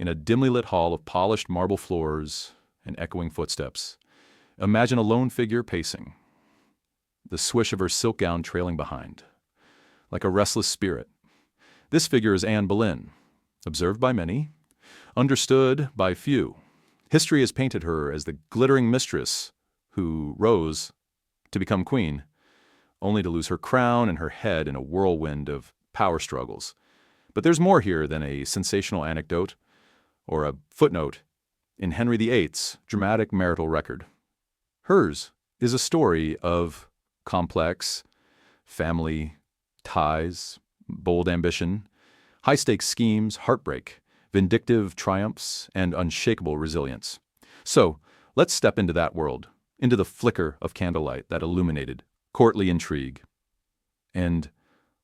in a dimly lit hall of polished marble floors and echoing footsteps. Imagine a lone figure pacing, the swish of her silk gown trailing behind, like a restless spirit. This figure is Anne Boleyn, observed by many, understood by few. History has painted her as the glittering mistress who rose to become queen, only to lose her crown and her head in a whirlwind of power struggles. But there's more here than a sensational anecdote or a footnote in Henry VIII's dramatic marital record. Hers is a story of complex family ties, bold ambition, high-stakes schemes, heartbreak, vindictive triumphs, and unshakable resilience. So, let's step into that world, into the flicker of candlelight that illuminated courtly intrigue, and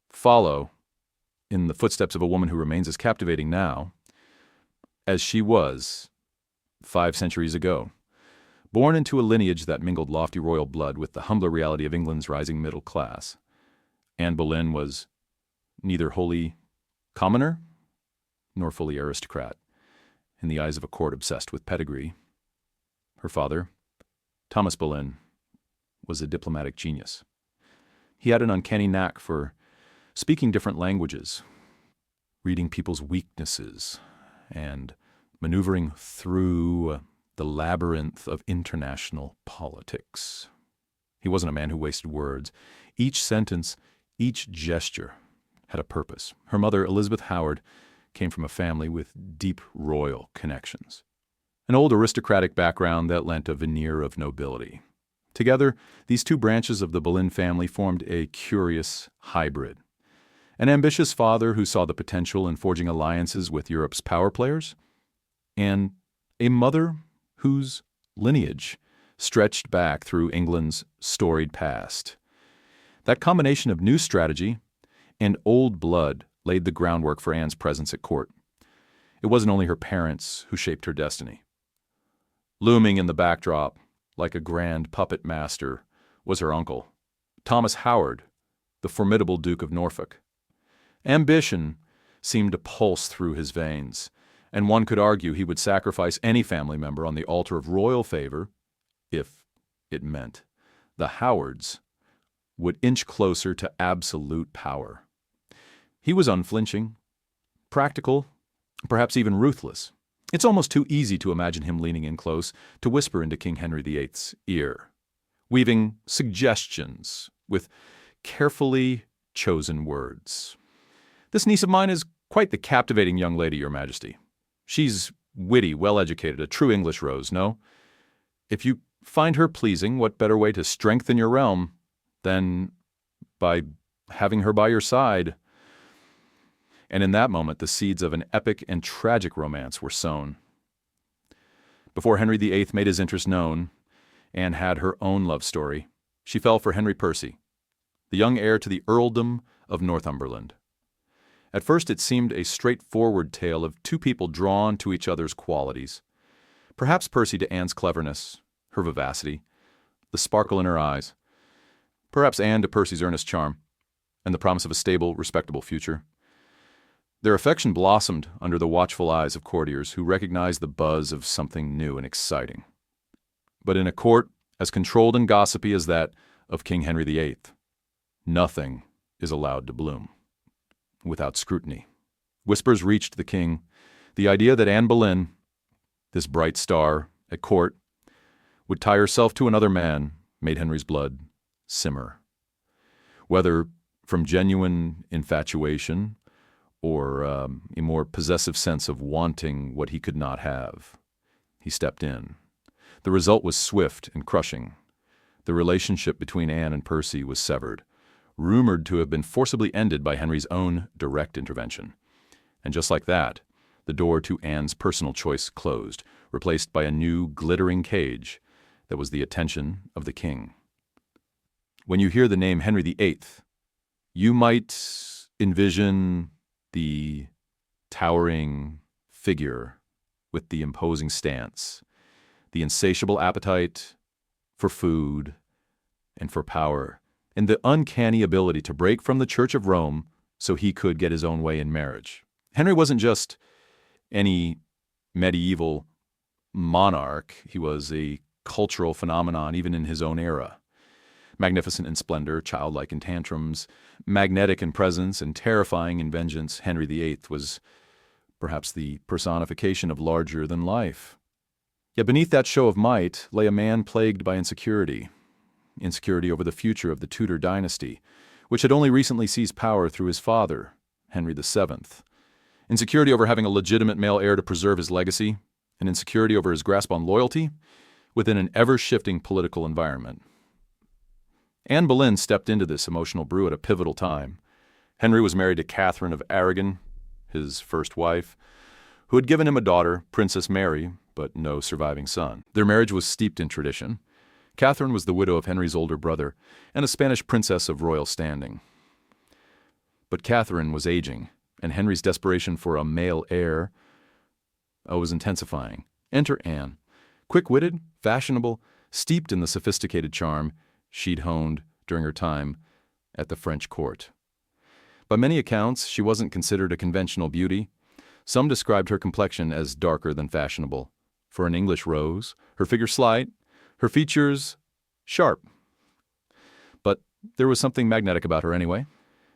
follow in the footsteps of a woman who remains as captivating now as she was 5 centuries ago. Born into a lineage that mingled lofty royal blood with the humbler reality of England's rising middle class, Anne Boleyn was neither wholly commoner nor fully aristocrat in the eyes of a court obsessed with pedigree. Her father, Thomas Boleyn, was a diplomatic genius. He had an uncanny knack for speaking different languages, reading people's weaknesses, and maneuvering through the labyrinth of international politics. He wasn't a man who wasted words. Each sentence, each gesture had a purpose. Her mother, Elizabeth Howard, came from a family with deep royal connections, an old aristocratic background that lent a veneer of nobility. Together, these two branches of the Boleyn family formed a curious hybrid. An ambitious father who saw the potential in forging alliances with Europe's power players, and a mother whose lineage stretched back through England's storied past. That combination of new strategy and old blood laid the groundwork for Anne's presence at court. It wasn't only her parents who shaped her destiny. Looming in the backdrop, like a grand puppet master, was her uncle, Thomas Howard, the formidable Duke of Norfolk. Ambition seemed to pulse through his veins, and one could argue he would sacrifice any family member on the altar of royal favor if it meant the Howards would inch closer to absolute power. He was unflinching, practical, perhaps even ruthless. It's almost too easy to imagine him leaning in close to whisper into King Henry VIII's ear, weaving suggestions with carefully chosen words. This niece of mine is quite the captivating young lady, Your Majesty. She's witty, well-educated, a true English rose, no? If you find her pleasing, what better way to strengthen your realm than by having her by your side? And in that moment, the seeds of an epic and tragic romance were sown. Before Henry VIII made his interest known, Anne had her own love story. She fell for Henry Percy, the young heir to the earldom of Northumberland. At first, it seemed a straightforward tale of two people drawn to each other's qualities. Perhaps Percy to Anne's cleverness, her vivacity, the sparkle in her eyes. Perhaps Anne to Percy's earnest charm, and the promise of a stable, respectable future. Their affection blossomed under the watchful eyes of courtiers who recognized the buzz of something new and exciting. But in a court as controlled and gossipy as that of King Henry VIII, nothing is allowed to bloom without scrutiny. Whispers reached the king. The idea that Anne Boleyn, this bright star at court, would tie herself to another man made Henry's blood simmer. Whether from genuine infatuation or a more possessive sense of wanting what he could not have, he stepped in. The result was swift and crushing. The relationship between Anne and Percy was severed, rumored to have been forcibly ended by Henry's own direct intervention. And just like that, the door to Anne's personal choice closed, replaced by a new glittering cage that was the attention of the king. When you hear the name Henry VIII, you might envision the towering figure with the imposing stance, the insatiable appetite for food and for power, and the uncanny ability to break from the Church of Rome so he could get his own way in marriage. Henry wasn't just any medieval monarch. He was a cultural phenomenon even in his own era. Magnificent in splendor, childlike in tantrums, magnetic in presence, and terrifying in vengeance, Henry VIII was perhaps the personification of larger than life. Yet beneath that show of might lay a man plagued by insecurity over the future of the Tudor dynasty, which had only recently seized power through his father, Henry VII. Insecurity over having a legitimate male heir to preserve his legacy, and insecurity over his grasp on loyalty within an ever-shifting political environment. Anne Boleyn stepped into this emotional brew at a pivotal time. Henry was married to Catherine of Aragon, his first wife, who had given him a daughter, Princess Mary, but no surviving son. Their marriage was steeped in tradition. Catherine was the widow of Henry's older brother and a Spanish princess of royal standing. But Catherine was aging, and Henry's desperation for a male heir was intensifying. Enter Anne, quick-witted, fashionable, steeped in the sophisticated charm she'd honed during her time at the French court. By many accounts, she wasn't considered a conventional beauty. Some described her complexion as darker than fashionable. For an English rose, her figure slight, her features sharp. But there was something magnetic about her anyway.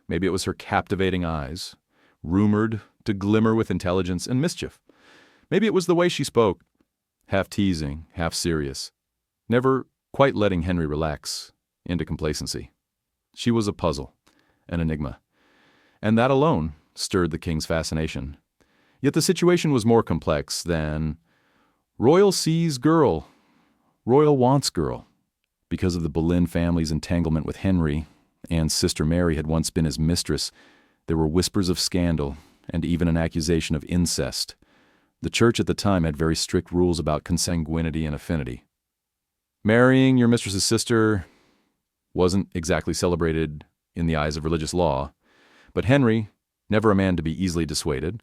Maybe it was her captivating eyes, rumored to glimmer with intelligence and mischief. Maybe it was the way she spoke, half teasing, half serious, never quite letting Henry relax into complacency. She was a puzzle, an enigma, and that alone stirred the king's fascination. Yet the situation was more complex than royal sees girl, royal wants girl. Because of the Boleyn family's entanglement with Henry, Anne's sister Mary had once been his mistress. There were whispers of scandal and even an accusation of incest. The church at the time had very strict rules about consanguinity and affinity. Marrying your mistress's sister wasn't exactly celebrated in the eyes of religious law, but Henry, never a man to be easily dissuaded,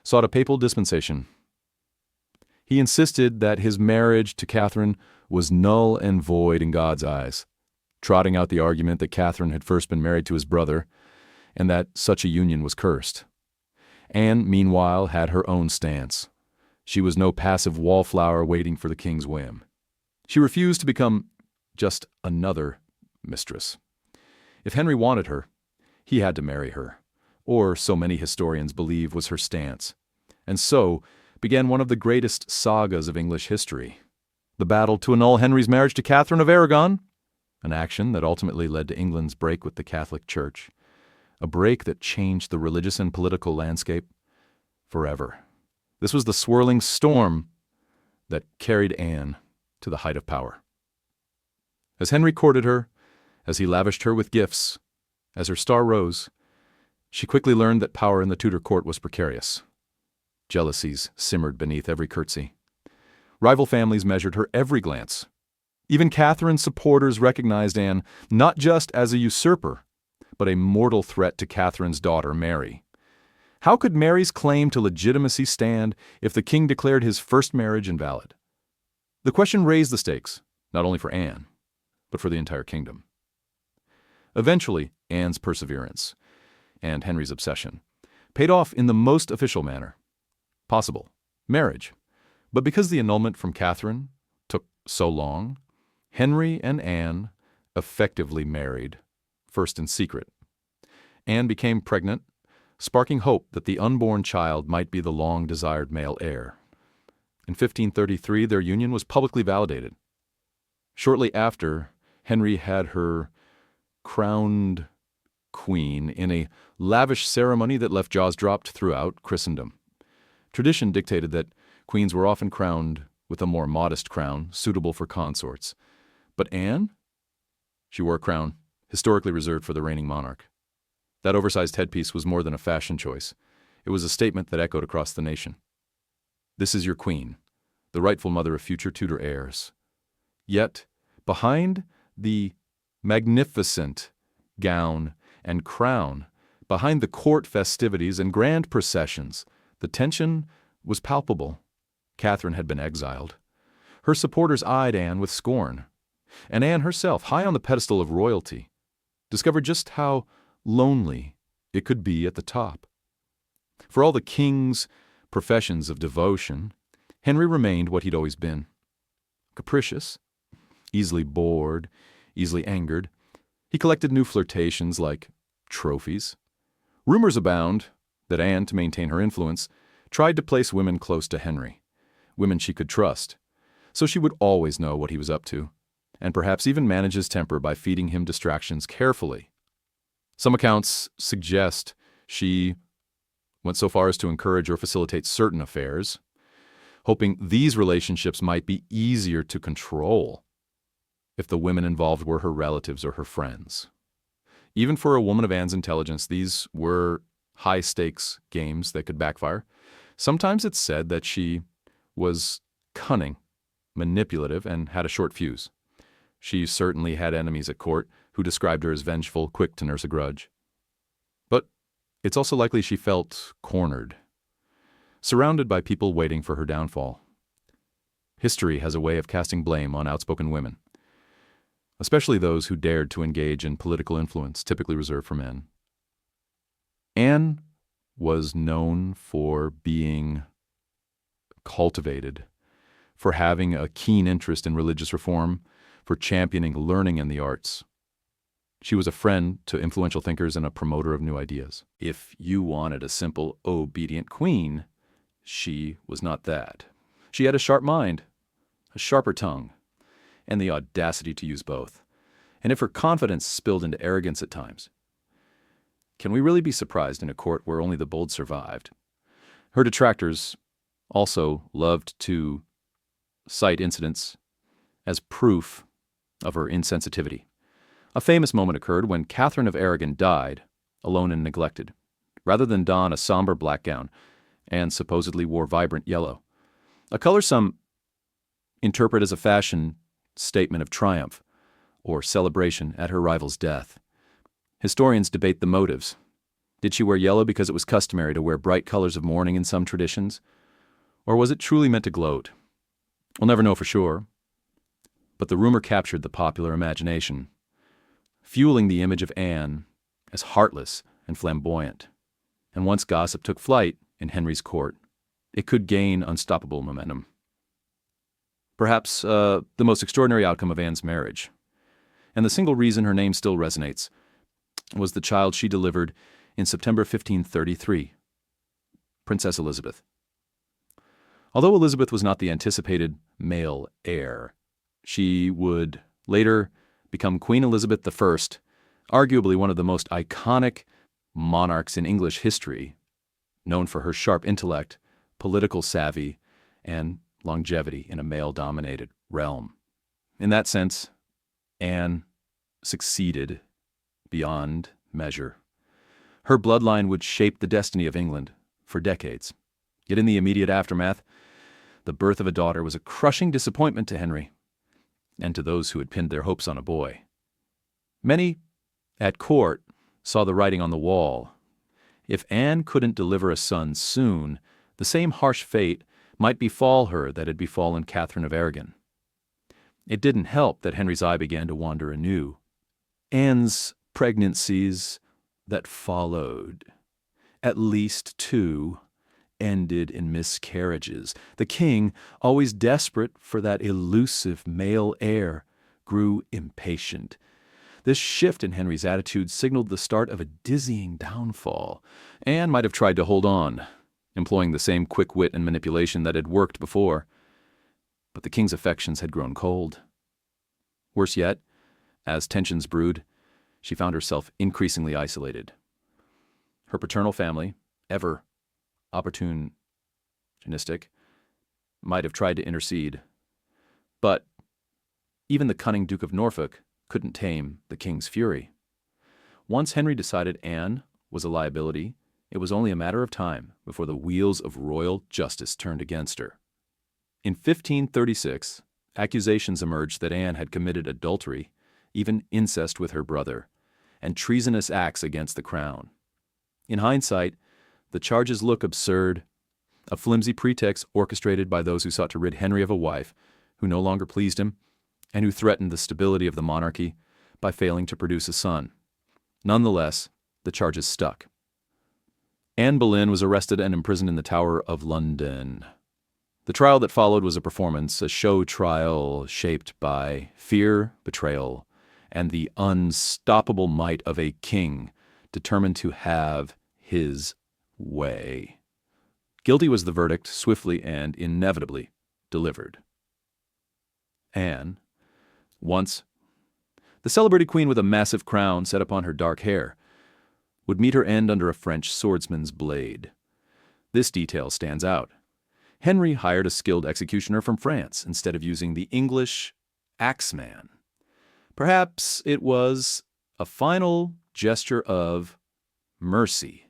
sought a papal dispensation. He insisted that his marriage to Catherine was null and void in God's eyes, trotting out the argument that Catherine had first been married to his brother and that such a union was cursed. Anne, meanwhile, had her own stance. She was no passive wallflower waiting for the king's whim. She refused to become just another mistress. If Henry wanted her, he had to marry her, or so many historians believe was her stance. And so began one of the greatest sagas of English history, the battle to annul Henry's marriage to Catherine of Aragon, an action that ultimately led to England's break with the Catholic Church, a break that changed the religious and political landscape forever. This was the swirling storm that carried Anne to the height of power. As Henry courted her, as he lavished her with gifts, as her star rose, she quickly learned that power in the Tudor court was precarious. Jealousies simmered beneath every curtsy. Rival families measured her every glance. Even Catherine's supporters recognized Anne not just as a usurper, but a mortal threat to Catherine's daughter, Mary. How could Mary's claim to legitimacy stand if the king declared his first marriage invalid? The question raised the stakes, not only for Anne, but for the entire kingdom. Eventually, Anne's perseverance and Henry's obsession paid off in the most official manner possible, marriage. But because the annulment from Catherine took so long, Henry and Anne effectively married, first in secret. Anne became pregnant, sparking hope that the unborn child might be the long-desired male heir. In 1533, their union was publicly validated. Shortly after, Henry had her crowned queen in a lavish ceremony that left jaws dropped throughout Christendom. Tradition dictated that queens were often crowned with a more modest crown, suitable for consorts. But Anne? She wore a crown historically reserved for the reigning monarch. That oversized headpiece was more than a fashion choice. It was a statement that echoed across the nation. This is your queen, the rightful mother of future Tudor heirs. Yet, behind the magnificent gown and crown, behind the court festivities and grand processions, the tension was palpable. Catherine had been exiled. Her supporters eyed Anne with scorn. And Anne herself, high on the pedestal of royalty, discovered just how lonely it could be at the top. For all the king's professions of devotion, Henry remained what he'd always been: capricious, easily bored, easily angered. He collected new flirtations like trophies. Rumors abound that Anne, to maintain her influence, tried to place women close to Henry, women she could trust, so she would always know what he was up to, and perhaps even manage his temper by feeding him distractions carefully. Some accounts suggest she went so far as to encourage or facilitate certain affairs, hoping these relationships might be easier to control if the women involved were her relatives or her friends. Even for a woman of Anne's intelligence, these were high-stakes games that could backfire. Sometimes it's said that she was cunning, manipulative, and had a short fuse. She certainly had enemies at court who described her as vengeful, quick to nurse a grudge. But it's also likely she felt cornered, surrounded by people waiting for her downfall. History has a way of casting blame on outspoken women, especially those who dared to engage in political influence, typically reserved for men. Anne was known for being cultivated, for having a keen interest in religious reform, for championing learning and the arts. She was a friend to influential thinkers and a promoter of new ideas. If you wanted a simple, obedient queen, she was not that. She had a sharp mind, a sharper tongue, and the audacity to use both. And if her confidence spilled into arrogance at times, can we really be surprised in a court where only the bold survived? Her detractors also loved to cite incidents as proof of her insensitivity. A famous moment occurred when Catherine of Aragon died, alone and neglected. Rather than don a somber black gown, Anne supposedly wore vibrant yellow, a color some interpret as a fashion statement of triumph or celebration at her rival's death. Historians debate the motives. Did she wear yellow because it was customary to wear bright colors of mourning in some traditions? Or was it truly meant to gloat? We'll never know for sure. But the rumor captured the popular imagination, fueling the image of Anne as heartless and flamboyant. And once gossip took flight in Henry's court, it could gain unstoppable momentum. Perhaps the most extraordinary outcome of Anne's marriage, and the single reason her name still resonates, was the child she delivered in September 1533, Princess Elizabeth. Although Elizabeth was not the anticipated male heir, she would later become Queen Elizabeth I, arguably one of the most iconic monarchs in English history, known for her sharp intellect, political savvy, and longevity in a male-dominated realm. In that sense, Anne succeeded beyond measure. Her bloodline would shape the destiny of England for decades. Yet in the immediate aftermath, the birth of a daughter was a crushing disappointment to Henry and to those who had pinned their hopes on a boy. Many at court saw the writing on the wall. If Anne couldn't deliver a son soon, the same harsh fate might befall her that had befallen Catherine of Aragon. It didn't help that Henry's eye began to wander anew. Anne's pregnancies that followed, at least 2, ended in miscarriages. The king, always desperate for that elusive male heir, grew impatient. This shift in Henry's attitude signaled the start of a dizzying downfall. Anne might have tried to hold on, employing the same quick wit and manipulation that had worked before. But the king's affections had grown cold. Worse yet, as tensions brewed, she found herself increasingly isolated. Her paternal family, ever opportunistic, might have tried to intercede, but even the cunning Duke of Norfolk couldn't tame the king's fury. Once Henry decided Anne was a liability, it was only a matter of time before the wheels of royal justice turned against her. In 1536, accusations emerged that Anne had committed adultery, even incest with her brother, and treasonous acts against the crown. In hindsight, the charges look absurd, a flimsy pretext orchestrated by those who sought to rid Henry of a wife who no longer pleased him and who threatened the stability of the monarchy by failing to produce a son. Nonetheless, the charges stuck. Anne Boleyn was arrested and imprisoned in the Tower of London. The trial that followed was a performance, a show trial shaped by fear, betrayal, and the unstoppable might of a king determined to have his way. Guilty was the verdict, swiftly and inevitably delivered. Anne, once the celebrated queen with a massive crown set upon her dark hair, would meet her end under a French swordsman's blade. This detail stands out. Henry hired a skilled executioner from France instead of using the English axeman. Perhaps it was a final gesture of mercy,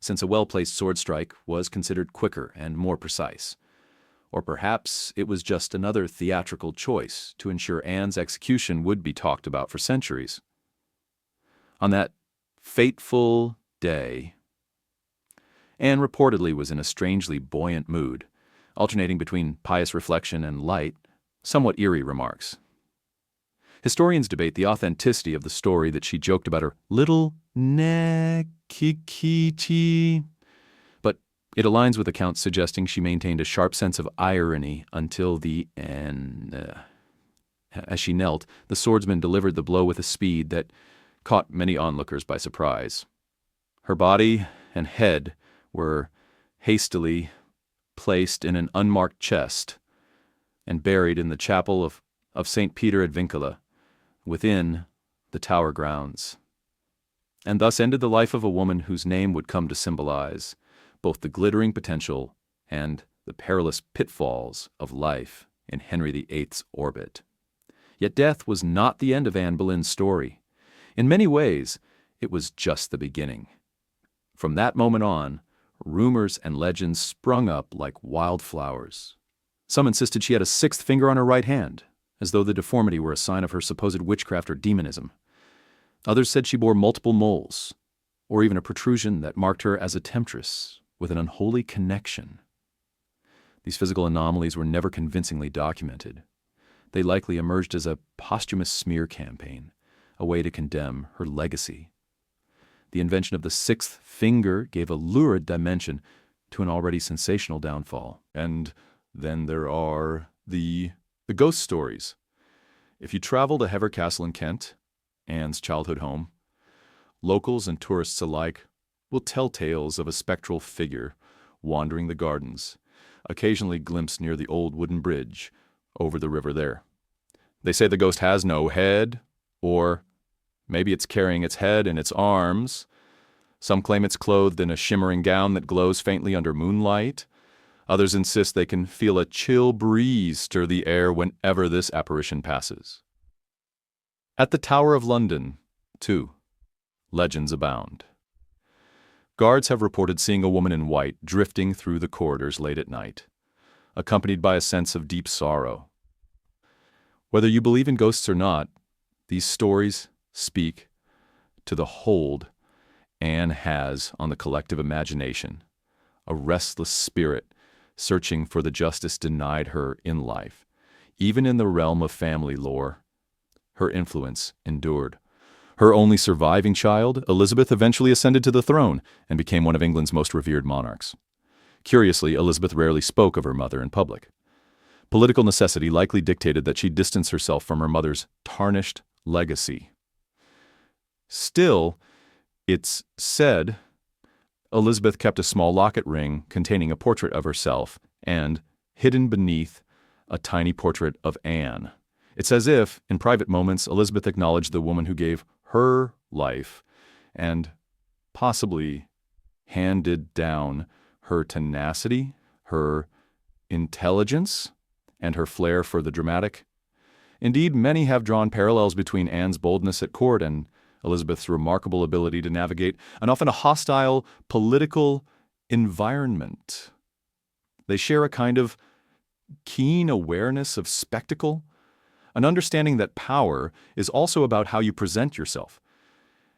since a well-placed sword strike was considered quicker and more precise. Or perhaps it was just another theatrical choice to ensure Anne's execution would be talked about for centuries. On that fateful day, Anne reportedly was in a strangely buoyant mood, alternating between pious reflection and light, somewhat eerie remarks. Historians debate the authenticity of the story that she joked about her little nekikiti, but it aligns with accounts suggesting she maintained a sharp sense of irony until the end. As she knelt, the swordsman delivered the blow with a speed that caught many onlookers by surprise. Her body and head were hastily placed in an unmarked chest and buried in the chapel of St. Peter ad Vincula, within the Tower grounds. And thus ended the life of a woman whose name would come to symbolize both the glittering potential and the perilous pitfalls of life in Henry VIII's orbit. Yet death was not the end of Anne Boleyn's story. In many ways, it was just the beginning. From that moment on, rumors and legends sprung up like wildflowers. Some insisted she had a sixth finger on her right hand, as though the deformity were a sign of her supposed witchcraft or demonism. Others said she bore multiple moles, or even a protrusion that marked her as a temptress with an unholy connection. These physical anomalies were never convincingly documented. They likely emerged as a posthumous smear campaign, a way to condemn her legacy. The invention of the sixth finger gave a lurid dimension to an already sensational downfall. And then there are the ghost stories. If you travel to Hever Castle in Kent, Anne's childhood home, locals and tourists alike will tell tales of a spectral figure wandering the gardens, occasionally glimpsed near the old wooden bridge over the river there. They say the ghost has no head, or maybe it's carrying its head in its arms. Some claim it's clothed in a shimmering gown that glows faintly under moonlight. Others insist they can feel a chill breeze stir the air whenever this apparition passes. At the Tower of London, too, legends abound. Guards have reported seeing a woman in white drifting through the corridors late at night, accompanied by a sense of deep sorrow. Whether you believe in ghosts or not, these stories speak to the hold Anne has on the collective imagination, a restless spirit searching for the justice denied her in life. Even in the realm of family lore, her influence endured. Her only surviving child, Elizabeth, eventually ascended to the throne and became one of England's most revered monarchs. Curiously, Elizabeth rarely spoke of her mother in public. Political necessity likely dictated that she distance herself from her mother's tarnished legacy. Still, it's said Elizabeth kept a small locket ring containing a portrait of herself and, hidden beneath, a tiny portrait of Anne. It's as if, in private moments, Elizabeth acknowledged the woman who gave her life and possibly handed down her tenacity, her intelligence, and her flair for the dramatic. Indeed, many have drawn parallels between Anne's boldness at court and Elizabeth's remarkable ability to navigate an often hostile political environment. They share a kind of keen awareness of spectacle, an understanding that power is also about how you present yourself.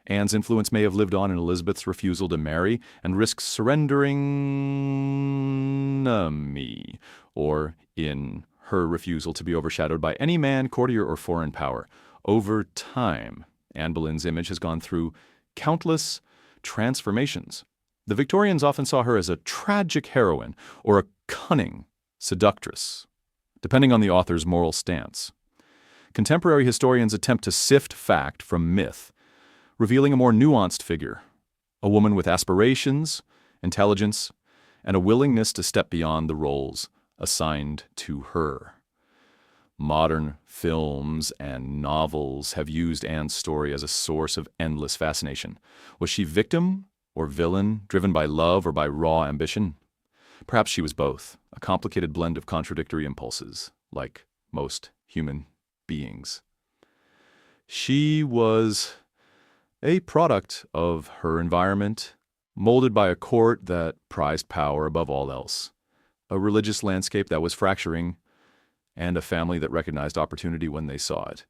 Anne's influence may have lived on in Elizabeth's refusal to marry and risk surrendering me, or in her refusal to be overshadowed by any man, courtier, or foreign power. Over time, Anne Boleyn's image has gone through countless transformations. The Victorians often saw her as a tragic heroine or a cunning seductress, depending on the author's moral stance. Contemporary historians attempt to sift fact from myth, revealing a more nuanced figure, a woman with aspirations, intelligence, and a willingness to step beyond the roles assigned to her. Modern films and novels have used Anne's story as a source of endless fascination. Was she victim or villain, driven by love or by raw ambition? Perhaps she was both, a complicated blend of contradictory impulses, like most human beings. She was a product of her environment, molded by a court that prized power above all else, a religious landscape that was fracturing, and a family that recognized opportunity when they saw it.